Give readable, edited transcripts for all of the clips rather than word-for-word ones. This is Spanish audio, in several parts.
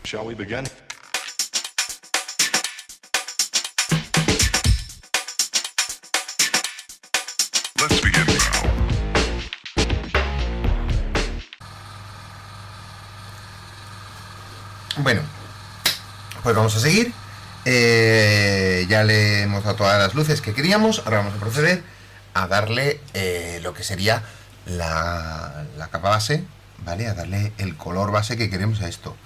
Shall we begin? Let's begin now. Bueno, pues vamos a seguir. Ya le hemos dado todas las luces que queríamos. Ahora vamos a proceder a darle lo que sería la capa base, ¿vale? A darle el color base que queremos a esto.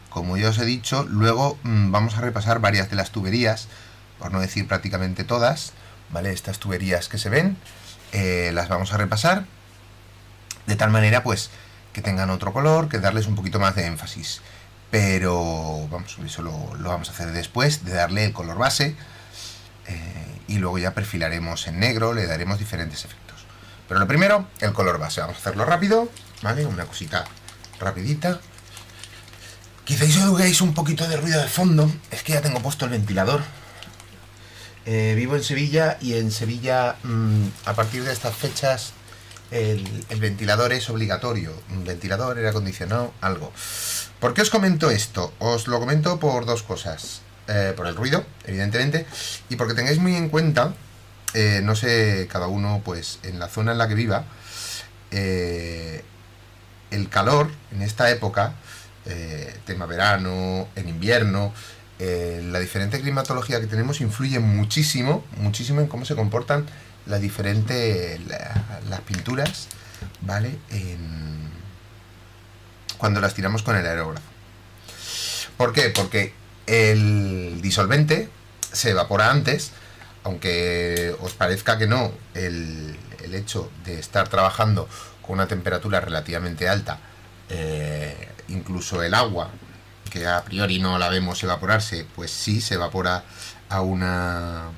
Como ya os he dicho, luego vamos a repasar varias de las tuberías, por no decir prácticamente todas, ¿vale? Estas tuberías que se ven, las vamos a repasar de tal manera pues que tengan otro color, que darles un poquito más de énfasis. Pero vamos, eso lo vamos a hacer después de darle el color base, y luego ya perfilaremos en negro, le daremos diferentes efectos. Pero lo primero, el color base. Vamos a hacerlo rápido, ¿vale? Una cosita rapidita. Quizás oigáis un poquito de ruido de fondo, es que ya tengo puesto el ventilador. Vivo en Sevilla y en Sevilla a partir de estas fechas el ventilador es obligatorio. Un ventilador, aire acondicionado, algo. ¿Por qué os comento esto? Os lo comento por dos cosas. Por el ruido, evidentemente, y porque tengáis muy en cuenta, no sé, cada uno pues en la zona en la que viva, el calor en esta época, tema verano, en invierno, la diferente climatología que tenemos influye muchísimo en cómo se comportan las pinturas, ¿vale? Cuando las tiramos con el aerógrafo. ¿Por qué? Porque el disolvente se evapora antes, aunque os parezca que no, el hecho de estar trabajando con una temperatura relativamente alta, incluso el agua, que a priori no la vemos evaporarse, pues sí se evapora a una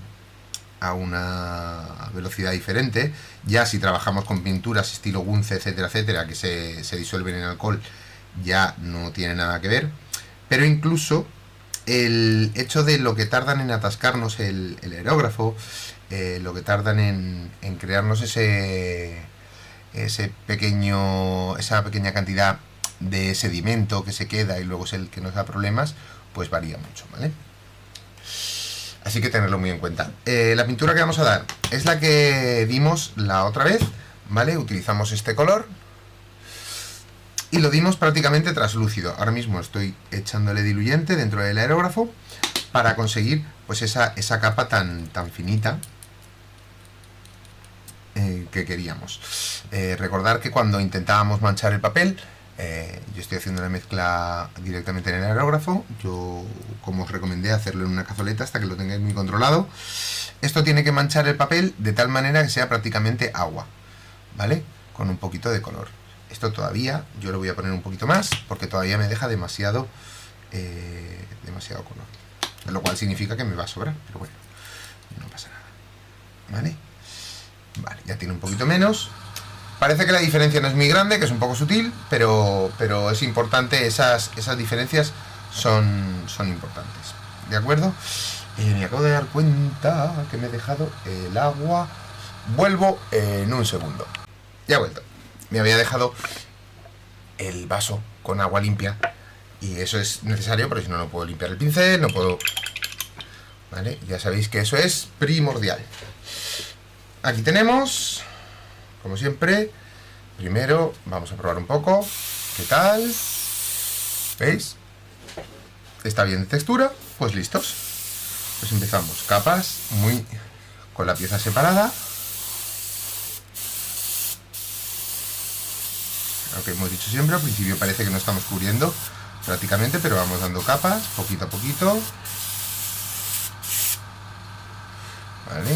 velocidad diferente. Ya si trabajamos con pinturas estilo Gunce, etcétera, etcétera, que se disuelven en alcohol, ya no tiene nada que ver. Pero incluso el hecho de lo que tardan en atascarnos el aerógrafo, lo que tardan en crearnos esa pequeña cantidad de sedimento que se queda y luego es el que nos da problemas, pues varía mucho, ¿vale? Así que tenerlo muy en cuenta. La pintura que vamos a dar es la que dimos la otra vez, ¿vale? Utilizamos este color y lo dimos prácticamente translúcido. Ahora mismo estoy echándole diluyente dentro del aerógrafo para conseguir pues esa capa tan finita que queríamos. Recordar que cuando intentábamos manchar el papel, yo estoy haciendo la mezcla directamente en el aerógrafo. Yo, como os recomendé, hacerlo en una cazoleta hasta que lo tengáis muy controlado. Esto tiene que manchar el papel de tal manera que sea prácticamente agua, ¿vale? Con un poquito de color. Esto todavía, yo le voy a poner un poquito más, porque todavía me deja demasiado color. Lo cual significa que me va a sobrar, pero bueno, no pasa nada. ¿Vale? Vale, ya tiene un poquito menos. Parece que la diferencia no es muy grande, que es un poco sutil, pero es importante, esas diferencias son importantes. ¿De acuerdo? Me acabo de dar cuenta que me he dejado el agua. Vuelvo en un segundo. Ya he vuelto. Me había dejado el vaso con agua limpia y eso es necesario porque si no, no puedo limpiar el pincel, no puedo... ¿Vale? Ya sabéis que eso es primordial. Aquí tenemos, como siempre, primero vamos a probar un poco. ¿Qué tal? ¿Veis? Está bien de textura, pues listos. Pues empezamos, capas con la pieza separada. Lo que hemos dicho siempre, al principio parece que no estamos cubriendo prácticamente, pero vamos dando capas, poquito a poquito. Vale.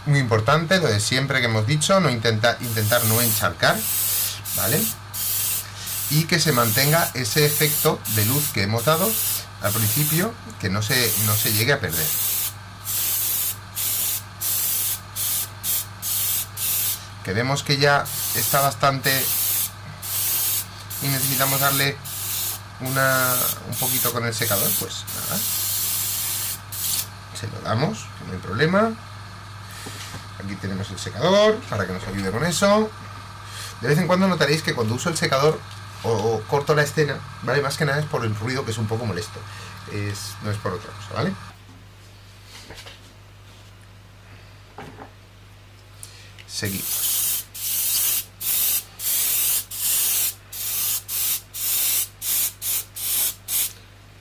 Muy importante, lo de siempre que hemos dicho, no intentar no encharcar, ¿vale? Y que se mantenga ese efecto de luz que hemos dado al principio, que no se llegue a perder. que vemos que ya está bastante y necesitamos darle un poquito con el secador, pues nada, se lo damos, que no hay problema. Aquí tenemos el secador para que nos ayude con eso. De vez en cuando notaréis que cuando uso el secador o corto la escena, ¿vale? Más que nada es por el ruido, que es un poco molesto, no es por otra cosa, ¿vale? Seguimos.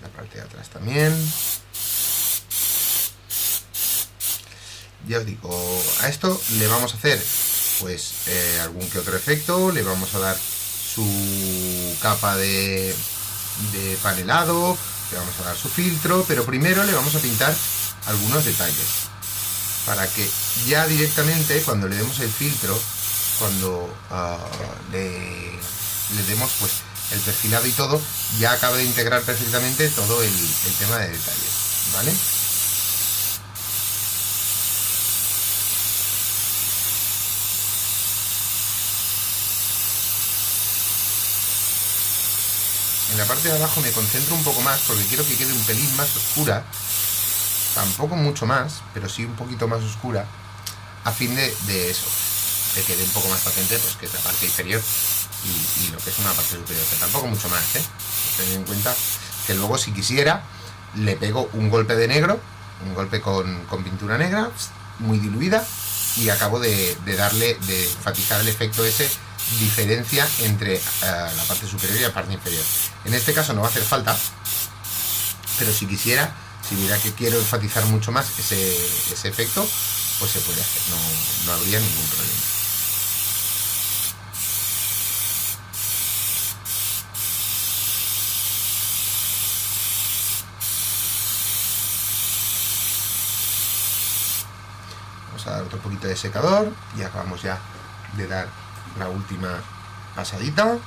La parte de atrás también. Ya os digo, a esto le vamos a hacer pues algún que otro efecto, le vamos a dar su capa de panelado, le vamos a dar su filtro, pero primero le vamos a pintar algunos detalles para que ya directamente cuando le demos el filtro, cuando le demos pues el perfilado y todo, ya acabe de integrar perfectamente todo el tema de detalles, ¿vale? En la parte de abajo me concentro un poco más porque quiero que quede un pelín más oscura, tampoco mucho más, pero sí un poquito más oscura, a fin de eso, de que quede un poco más patente pues que es la parte inferior y lo que es una parte superior, pero tampoco mucho más, tened en cuenta que luego si quisiera le pego un golpe de negro, un golpe con pintura negra muy diluida y acabo de enfatizar el efecto ese, diferencia entre la parte superior y la parte inferior. En este caso no va a hacer falta, pero si quisiera, si viera que quiero enfatizar mucho más ese efecto, pues se puede hacer, no habría ningún problema. Vamos a dar otro poquito de secador y acabamos ya de dar la última pasadita.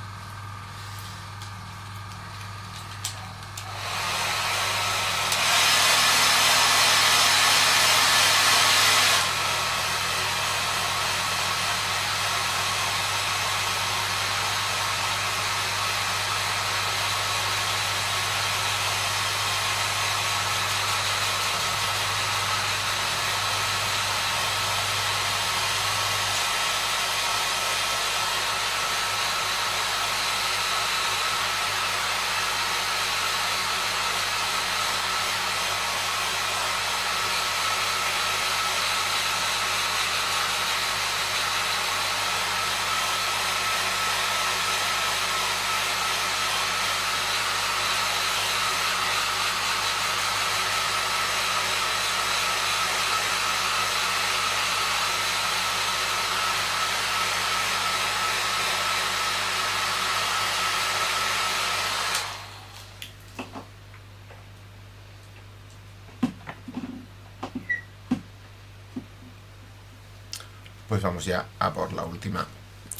Pues vamos ya a por la última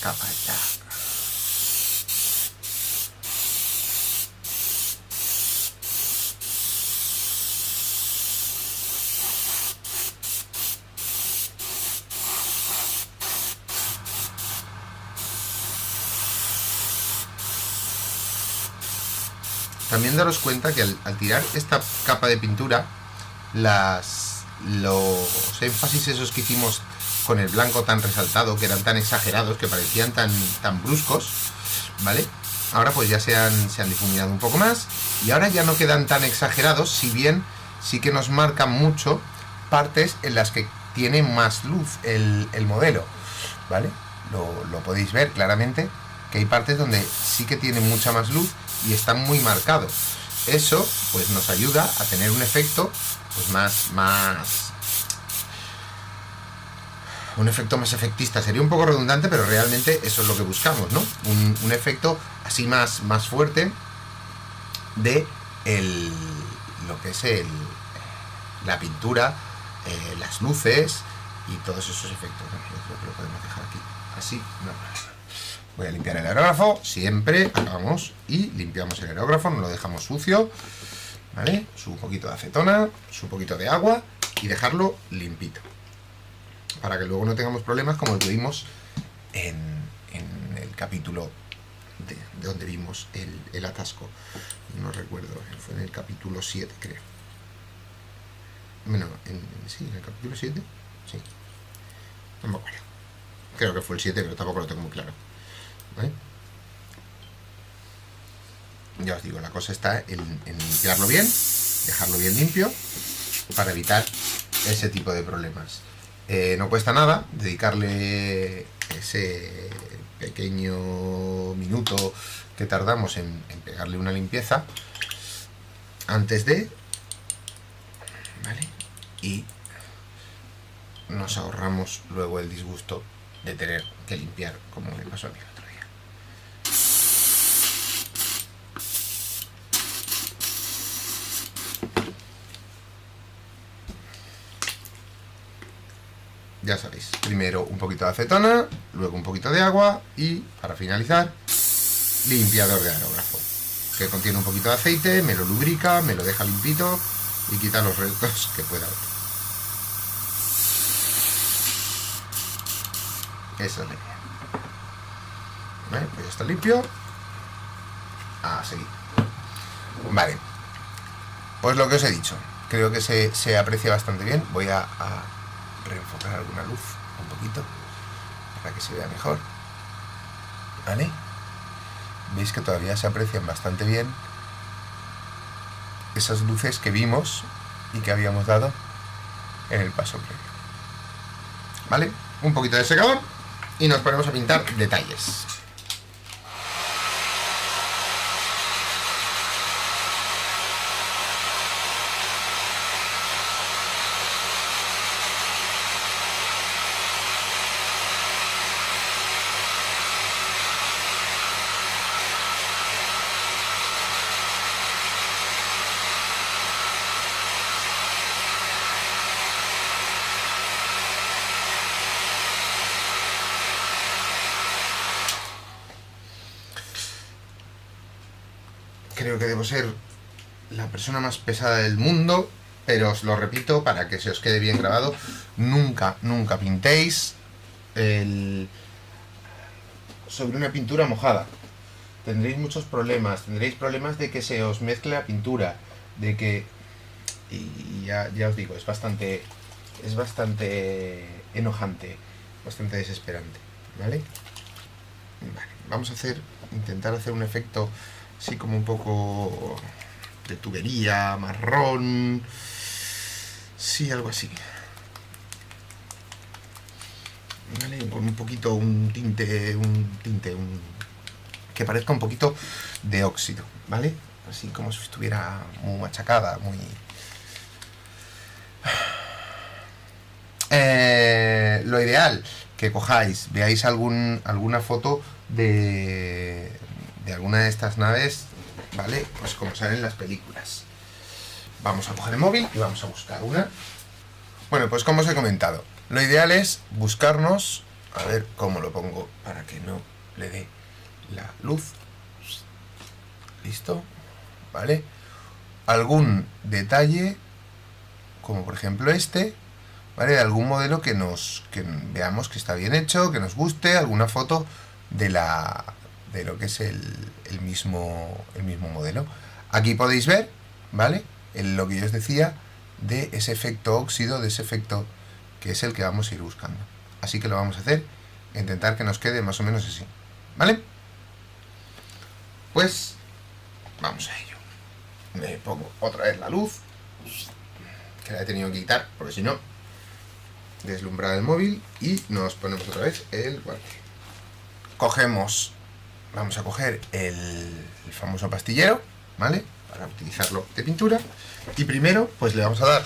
capa ya. También daros cuenta que al tirar esta capa de pintura, los énfasis esos que hicimos con el blanco tan resaltado, que eran tan exagerados, que parecían tan bruscos, ¿vale? Ahora pues ya se han difuminado un poco más y ahora ya no quedan tan exagerados, si bien sí que nos marcan mucho partes en las que tiene más luz el modelo, ¿vale? Lo podéis ver claramente, que hay partes donde sí que tiene mucha más luz y están muy marcados. Eso pues nos ayuda a tener un efecto pues más un efecto más efectista. Sería un poco redundante, pero realmente eso es lo que buscamos, ¿no? Un efecto así más fuerte de lo que es la pintura, las luces y todos esos efectos. Creo que lo podemos dejar aquí así. No. Voy a limpiar el aerógrafo, siempre acabamos y limpiamos el aerógrafo, no lo dejamos sucio, ¿vale? Un poquito de acetona, un poquito de agua y dejarlo limpito, para que luego no tengamos problemas como el que vimos capítulo de donde vimos el atasco. No recuerdo, fue en el capítulo 7, creo. Bueno, sí, en el capítulo 7, sí. No me acuerdo. Creo que fue el 7, pero tampoco lo tengo muy claro. ¿Vale? Ya os digo, la cosa está en limpiarlo bien, dejarlo bien limpio, para evitar ese tipo de problemas. No cuesta nada dedicarle ese pequeño minuto que tardamos en pegarle una limpieza antes de, ¿vale? Y nos ahorramos luego el disgusto de tener que limpiar, como me pasó a mí el otro día. Ya sabéis, primero un poquito de acetona, luego un poquito de agua y, para finalizar, limpiador de aerógrafo, que contiene un poquito de aceite, me lo lubrica, me lo deja limpito y quita los restos que pueda haber. Esa es la idea. Vale, pues ya está limpio. A seguir. Vale. Pues lo que os he dicho. Creo que se aprecia bastante bien. Voy a reenfocar alguna luz un poquito para que se vea mejor. ¿Vale? Veis que todavía se aprecian bastante bien esas luces que vimos y que habíamos dado en el paso previo. ¿Vale? Un poquito de secador y nos ponemos a pintar detalles. Creo que debo ser la persona más pesada del mundo, pero os lo repito para que se os quede bien grabado. Nunca, nunca pintéis sobre una pintura mojada. Tendréis muchos problemas. Tendréis problemas de que se os mezcle la pintura, de que... Y ya os digo, es bastante enojante, bastante desesperante, ¿vale? Vale, vamos a intentar hacer un efecto así como un poco de tubería, marrón, sí, algo así, ¿vale? Con un poquito, un tinte, que parezca un poquito de óxido, ¿vale? Así como si estuviera muy machacada, muy... Lo ideal, que cojáis, veáis alguna foto de alguna de estas naves, ¿vale? Pues como salen en las películas. Vamos a coger el móvil y vamos a buscar una. Bueno, pues como os he comentado, lo ideal es buscarnos, a ver cómo lo pongo para que no le dé la luz. Listo, ¿vale? Algún detalle, como por ejemplo este, ¿vale? De algún modelo que veamos que está bien hecho, que nos guste, alguna foto de lo que es el mismo modelo. Aquí podéis ver, ¿vale? Lo que yo os decía de ese efecto óxido, de ese efecto que es el que vamos a ir buscando. Así que lo vamos a hacer, intentar que nos quede más o menos así, ¿vale? Pues vamos a ello. Me pongo otra vez la luz, que la he tenido que quitar, porque si no, deslumbrar el móvil, y nos ponemos otra vez el guante. Vamos a coger el famoso pastillero, ¿vale? Para utilizarlo de pintura. Y primero, pues le vamos a dar...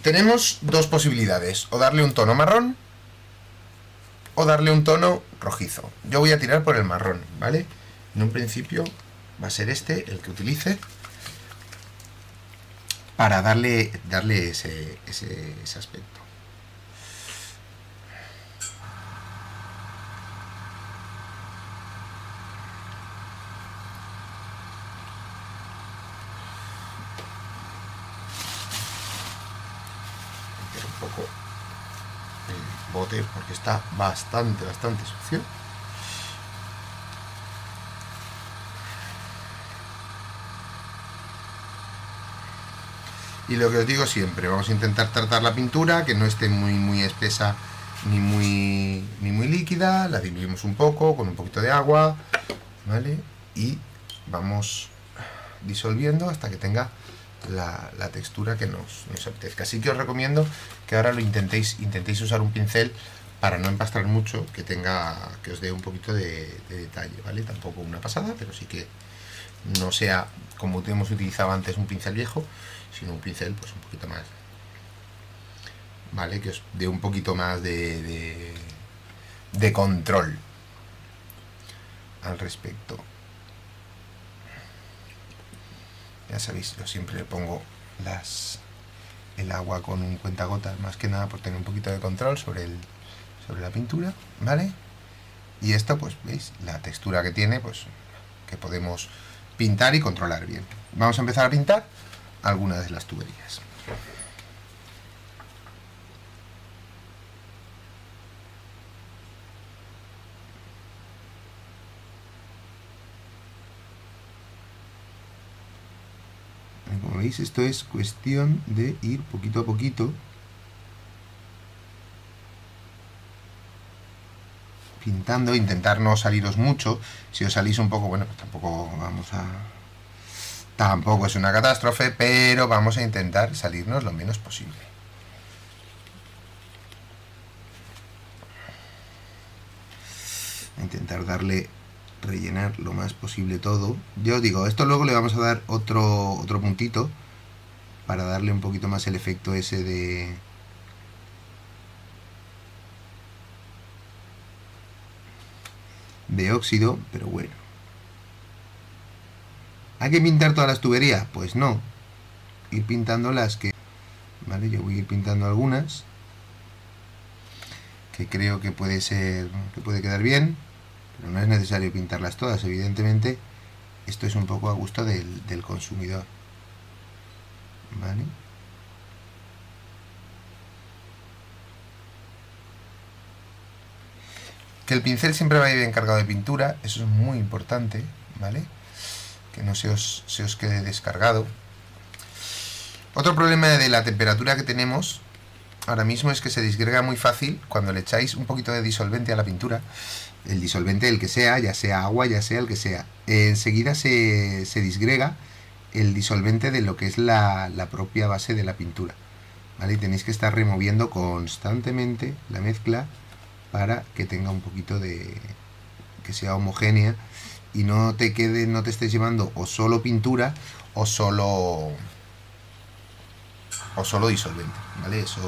Tenemos dos posibilidades, o darle un tono marrón, o darle un tono rojizo. Yo voy a tirar por el marrón, ¿vale? En un principio va a ser este el que utilice para darle ese aspecto. Un poco el bote porque está bastante sucio. Y lo que os digo siempre, vamos a intentar tratar la pintura, que no esté muy espesa ni muy líquida, la diluimos un poco con un poquito de agua, ¿vale? Y vamos disolviendo hasta que tenga la textura que nos apetezca. Así que os recomiendo que ahora lo intentéis usar un pincel para no empastrar mucho, que os dé un poquito de detalle, ¿vale? Tampoco una pasada, pero sí que no sea como hemos utilizado antes un pincel viejo, sino un pincel pues un poquito más, ¿vale? Que os dé un poquito más de control al respecto. Ya sabéis, yo siempre le pongo el agua con un cuentagotas, más que nada por tener un poquito de control sobre la pintura, ¿vale? Y esto, pues, veis, la textura que tiene, pues, que podemos pintar y controlar bien. Vamos a empezar a pintar algunas de las tuberías. Como veis, esto es cuestión de ir poquito a poquito pintando, intentar no saliros mucho. Si os salís un poco, bueno, pues tampoco es una catástrofe, pero vamos a intentar salirnos lo menos posible. Intentar rellenar lo más posible todo. Yo os digo, esto luego le vamos a dar otro puntito para darle un poquito más el efecto ese de óxido, pero bueno. ¿Hay que pintar todas las tuberías? Pues no. Ir pintando las que... Vale, yo voy a ir pintando algunas que creo que puede quedar bien, pero no es necesario pintarlas todas. Evidentemente, esto es un poco a gusto del consumidor. ¿Vale? Que el pincel siempre vaya bien cargado de pintura, eso es muy importante, ¿vale? Que no se os quede descargado. Otro problema de la temperatura que tenemos ahora mismo es que se disgrega muy fácil cuando le echáis un poquito de disolvente a la pintura. El disolvente, el que sea, ya sea agua, ya sea el que sea. Enseguida se disgrega el disolvente de lo que es la propia base de la pintura, ¿vale? Y tenéis que estar removiendo constantemente la mezcla para que tenga un poquito que sea homogénea y no te estés llevando o solo pintura o solo disolvente, ¿vale? Eso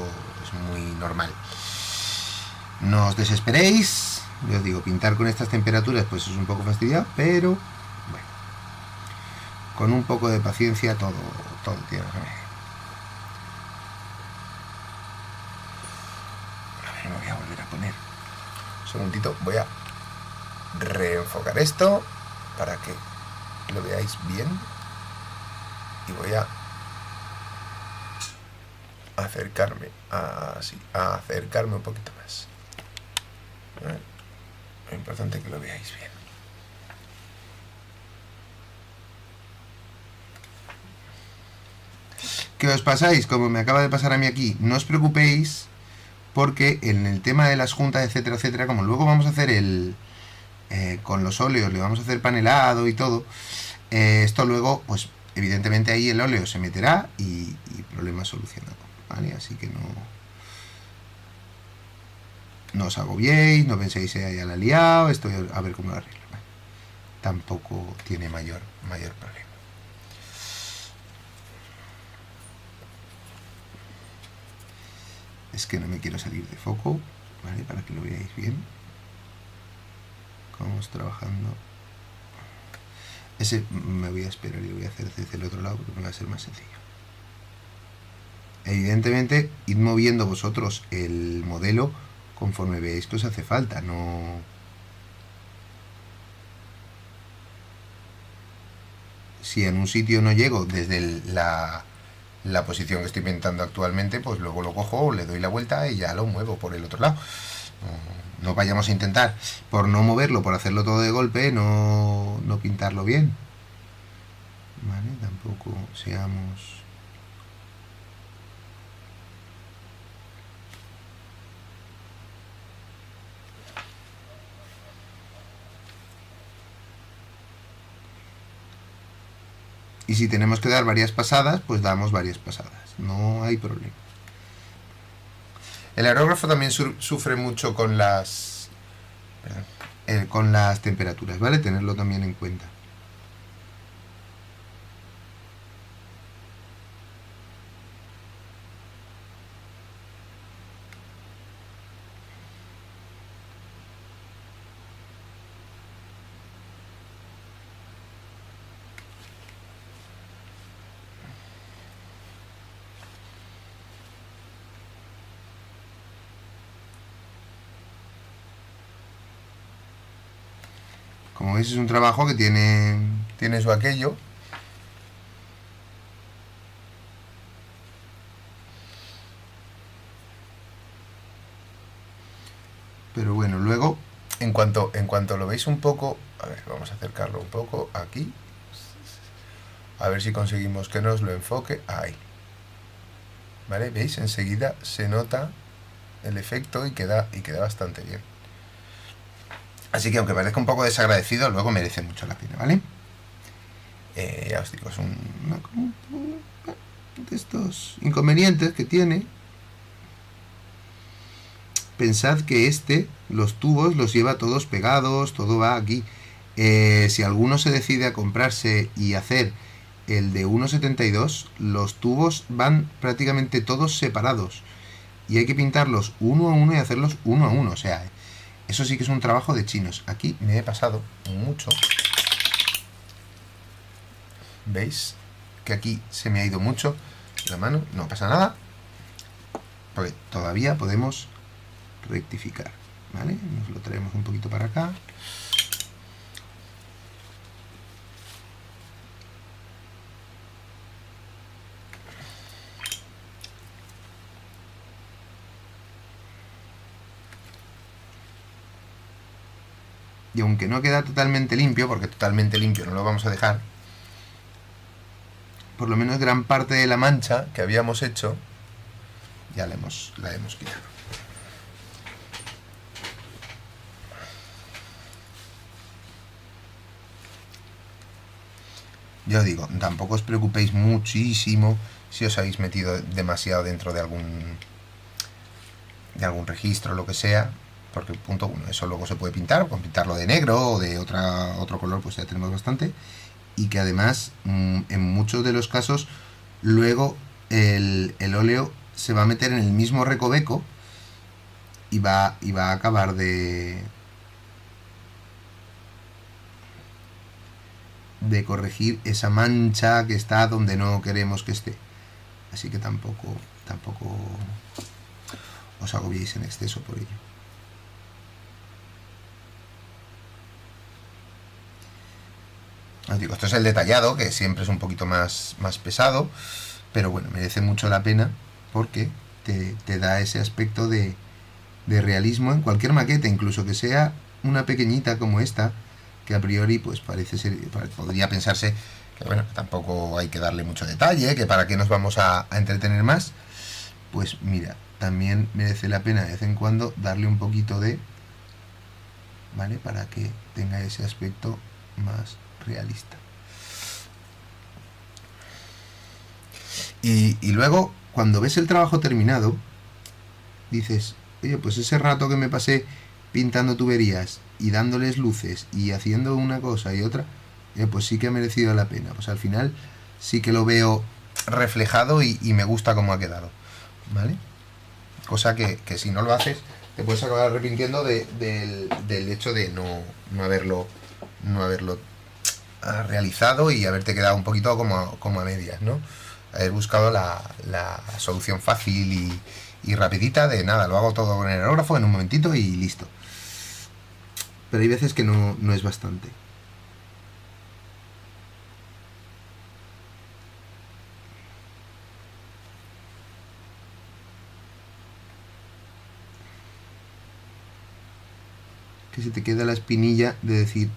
es muy normal. No os desesperéis. Yo os digo, pintar con estas temperaturas pues es un poco fastidiado, pero bueno, con un poco de paciencia todo tiene remedio. A ver, me voy a volver a poner un segundito, voy a reenfocar esto para que lo veáis bien y voy a acercarme así, a acercarme un poquito más. Lo importante es que lo veáis bien. ¿Qué os pasáis? Como me acaba de pasar a mí aquí, no os preocupéis, porque en el tema de las juntas, etcétera, etcétera, como luego vamos a hacer con los óleos, le vamos a hacer panelado y todo, esto luego, pues evidentemente ahí el óleo se meterá y problema solucionado, ¿vale? Así que no os agobiéis, no penséis ya la he liado, esto a ver cómo lo arreglo. ¿Vale? Tampoco tiene mayor problema. Es que no me quiero salir de foco, ¿vale? Para que lo veáis bien. Cómo vamos trabajando. Ese me voy a esperar y lo voy a hacer desde el otro lado porque me va a ser más sencillo. Evidentemente, id moviendo vosotros el modelo conforme veáis que os hace falta, no... Si en un sitio no llego desde la posición que estoy pintando actualmente, pues luego lo cojo, le doy la vuelta y ya lo muevo por el otro lado. No vayamos a intentar, por no moverlo, por hacerlo todo de golpe, no pintarlo bien. ¿Vale? Tampoco seamos Y si tenemos que dar varias pasadas, pues damos varias pasadas. No hay problema. El aerógrafo también sufre mucho con con las temperaturas, ¿vale? Tenerlo también en cuenta. Como veis, es un trabajo que tiene su aquello. Pero bueno, luego, en cuanto lo veis un poco, a ver, vamos a acercarlo un poco aquí. A ver si conseguimos que nos lo enfoque. Ahí. ¿Vale? ¿Veis? Enseguida se nota el efecto y queda bastante bien. Así que aunque parezca un poco desagradecido, luego merece mucho la pena, ¿vale? Ya os digo, es un de estos inconvenientes que tiene. Pensad que los tubos los lleva todos pegados, todo va aquí. Si alguno se decide a comprarse y hacer el de 1,72, los tubos van prácticamente todos separados. Y hay que pintarlos uno a uno y hacerlos uno a uno. O sea, eso sí que es un trabajo de chinos. Aquí me he pasado mucho. ¿Veis? Que aquí se me ha ido mucho la mano. No pasa nada, porque todavía podemos rectificar, ¿vale? Nos lo traemos un poquito para acá. Y aunque no queda totalmente limpio, porque totalmente limpio no lo vamos a dejar, por lo menos gran parte de la mancha que habíamos hecho ya la hemos quitado. Ya os digo, tampoco os preocupéis muchísimo si os habéis metido demasiado dentro de algún registro o lo que sea, porque punto uno, eso luego se puede pintar, con pintarlo de negro o de otro color, pues ya tenemos bastante. Y que además, en muchos de los casos, luego el óleo se va a meter en el mismo recoveco y va a acabar de corregir esa mancha que está donde no queremos que esté. Así que tampoco os agobiéis en exceso por ello. Os digo, esto es el detallado, que siempre es un poquito más pesado, pero bueno, merece mucho la pena porque te da ese aspecto de realismo en cualquier maqueta, incluso que sea una pequeñita como esta, que a priori pues parece ser, podría pensarse que bueno, tampoco hay que darle mucho detalle, que para qué nos vamos a entretener más. Pues mira, también merece la pena de vez en cuando darle un poquito ¿vale? Para que tenga ese aspecto más realista. Y luego, cuando ves el trabajo terminado, dices, oye, pues ese rato que me pasé pintando tuberías y dándoles luces y haciendo una cosa y otra, pues sí que ha merecido la pena. Pues al final sí que lo veo reflejado y me gusta cómo ha quedado, ¿vale? Cosa que si no lo haces, te puedes acabar arrepintiendo del hecho de no haberlo realizado y haberte quedado un poquito como a medias, ¿no? Haber buscado la solución fácil y rapidita de nada, lo hago todo con el aerógrafo en un momentito y listo. Pero hay veces que no es bastante. Que se te queda la espinilla de decir,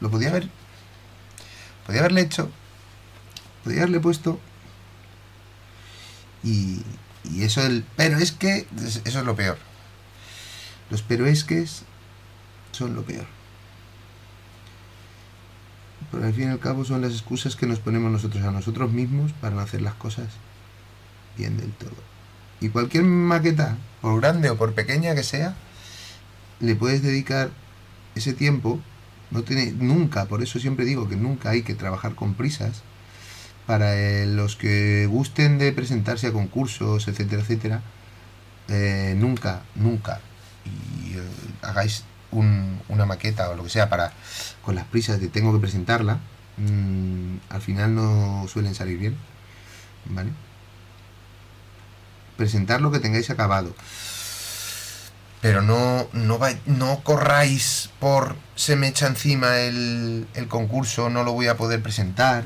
lo podía haberle hecho, podía haberle puesto, y eso pero es que, eso es lo peor. Los pero es que son lo peor. Pero al fin y al cabo son las excusas que nos ponemos nosotros a nosotros mismos para no hacer las cosas bien del todo. Y cualquier maqueta, Por grande o por pequeña que sea, le puedes dedicar ese tiempo. No tiene nunca, por eso siempre digo que nunca hay que trabajar con prisas. Para los que gusten de presentarse a concursos, etcétera, etcétera, nunca y hagáis una maqueta o lo que sea para con las prisas de tengo que presentarla. Al final no suelen salir bien, ¿vale? Presentar lo que tengáis acabado. pero no corráis por se me echa encima el concurso, no lo voy a poder presentar,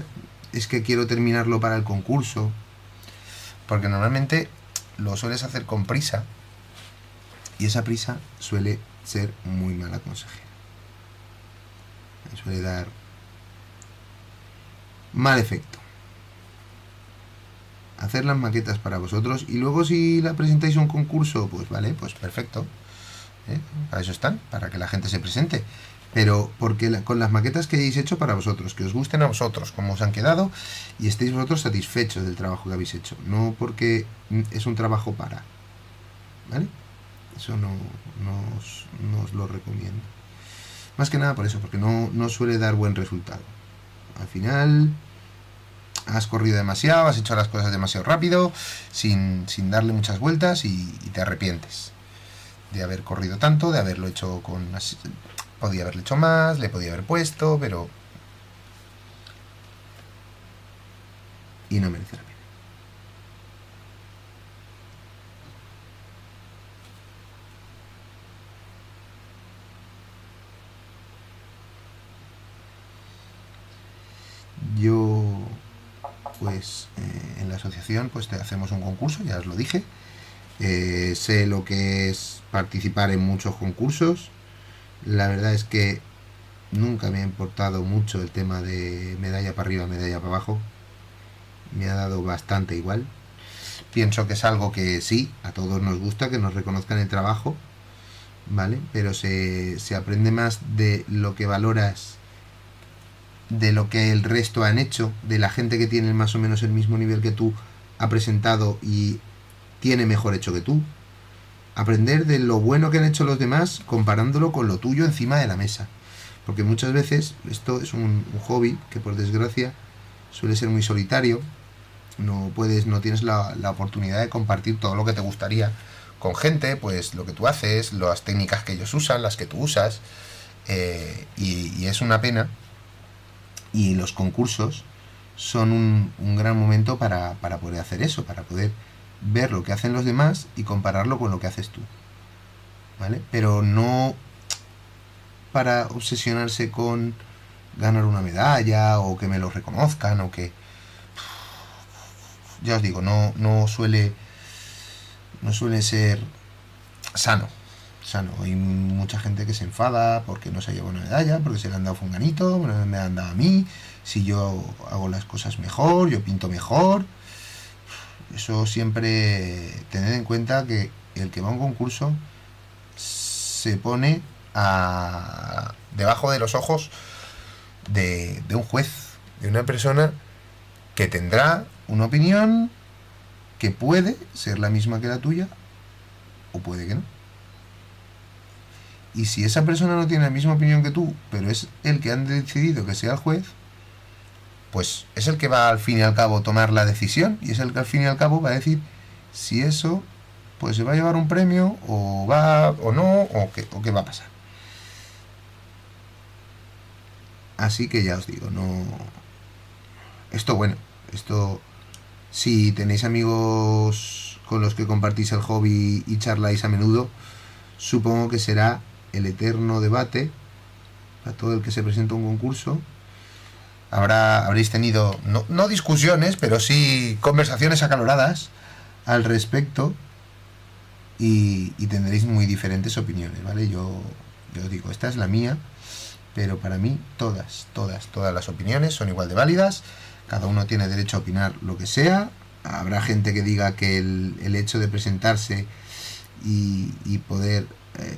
Es que quiero terminarlo para el concurso. porque normalmente lo sueles hacer con prisa. Y esa prisa suele ser muy mala consejera. Suele dar mal efecto. Hacer las maquetas para vosotros y luego si la presentáis a un concurso, pues vale, pues Perfecto. Para eso están, para que la gente se presente. pero porque con las maquetas que hayáis hecho para vosotros, que os gusten a vosotros, cómo os han quedado y estéis vosotros satisfechos del trabajo que habéis hecho, no porque es un trabajo para, ¿vale? Eso no os lo recomiendo. Más que nada por eso, porque no suele dar buen resultado. Al final has corrido demasiado, has hecho las cosas demasiado rápido, sin darle muchas vueltas y te arrepientes de haber corrido tanto, de haberlo hecho podía haberle hecho más, le podía haber puesto, pero... y no merece la pena. Yo, pues, en la asociación, pues hacemos un concurso, ya os lo dije. Sé lo que es participar en muchos concursos. La verdad es que nunca me ha importado mucho el tema de medalla para arriba, medalla para abajo. Me ha dado bastante igual. Pienso que es algo que sí, a todos nos gusta, que nos reconozcan el trabajo, ¿vale? Pero se aprende más de lo que valoras, de lo que el resto han hecho, de la gente que tiene más o menos el mismo nivel que tú, ha presentado y tiene mejor hecho que tú. Aprender de lo bueno que han hecho los demás comparándolo con lo tuyo encima de la mesa. Porque muchas veces esto es un hobby que por desgracia suele ser muy solitario. No tienes la oportunidad de compartir todo lo que te gustaría con gente, pues lo que tú haces, las técnicas que ellos usan, las que tú usas, y es una pena. Y los concursos son un gran momento para poder hacer eso, para poder ver lo que hacen los demás y compararlo con lo que haces tú, ¿vale? Pero no para obsesionarse con ganar una medalla o que me lo reconozcan o que... Ya os digo, no suele ser sano. Hay mucha gente que se enfada porque no se ha llevado una medalla, porque se le han dado funganito, me han dado a mí, si yo hago las cosas mejor, yo pinto mejor. Eso siempre tened en cuenta que el que va a un concurso se pone debajo de los ojos de un juez, de una persona que tendrá una opinión que puede ser la misma que la tuya o puede que no. Y si esa persona no tiene la misma opinión que tú, pero es el que han decidido que sea el juez, pues es el que va al fin y al cabo a tomar la decisión y es el que al fin y al cabo va a decir si eso pues se va a llevar un premio o va o no o qué va a pasar. Así que ya os digo, esto si tenéis amigos con los que compartís el hobby y charláis a menudo, supongo que será el eterno debate para todo el que se presenta a un concurso. Habréis tenido, no discusiones, pero sí conversaciones acaloradas al respecto y tendréis muy diferentes opiniones, ¿vale? Yo digo, esta es la mía, pero para mí todas las opiniones son igual de válidas, cada uno tiene derecho a opinar lo que sea. Habrá gente que diga que el hecho de presentarse y poder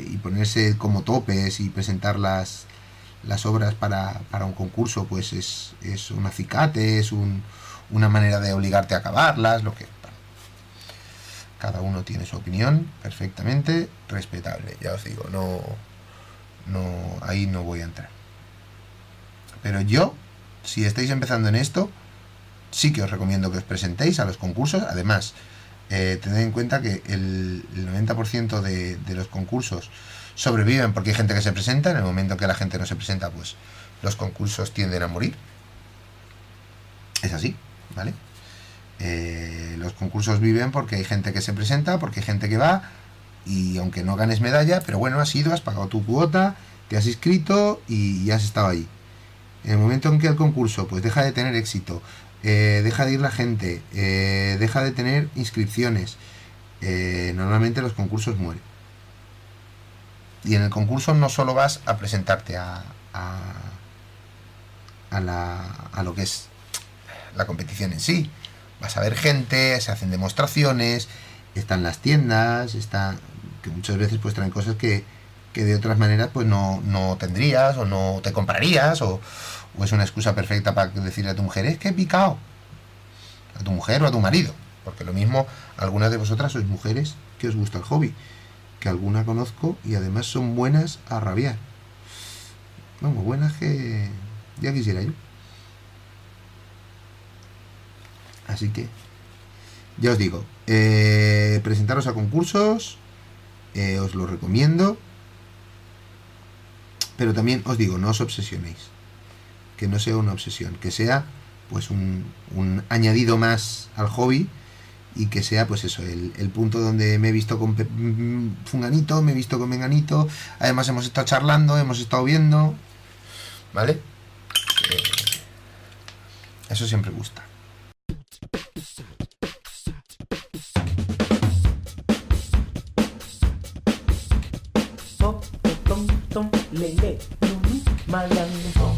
y ponerse como topes y presentar las las obras para un concurso pues es un acicate, es una manera de obligarte a acabarlas, lo que... Bueno, cada uno tiene su opinión, perfectamente respetable, ya os digo, ahí no voy a entrar. Pero yo, si estáis empezando en esto, sí que os recomiendo que os presentéis a los concursos. Además, tened en cuenta que el 90% de los concursos sobreviven porque hay gente que se presenta. En el momento que la gente no se presenta, pues los concursos tienden a morir. Es así, ¿vale? Los concursos viven porque hay gente que se presenta, porque hay gente que va, y aunque no ganes medalla, pero bueno, has ido, has pagado tu cuota, te has inscrito y has estado ahí. En el momento en que el concurso pues deja de tener éxito, deja de ir la gente, deja de tener inscripciones, normalmente los concursos mueren. Y en el concurso no solo vas a presentarte a lo que es la competición en sí, vas a ver gente, se hacen demostraciones, están las tiendas, que muchas veces pues traen cosas que de otras maneras pues no tendrías o no te comprarías, o es una excusa perfecta para decirle a tu mujer, es que he picado, a tu mujer o a tu marido, porque lo mismo algunas de vosotras sois mujeres que os gusta el hobby, que alguna conozco y además son buenas a rabiar, vamos, buenas que ya quisiera yo. Así que ya os digo, presentaros a concursos, os lo recomiendo, pero también os digo, no os obsesionéis, que no sea una obsesión, que sea pues un añadido más al hobby, y que sea pues eso, el punto donde me he visto con funganito, me he visto con menganito, además hemos estado charlando, hemos estado viendo, ¿vale? Eso siempre gusta. Tom, tom, tom, le, le, malando.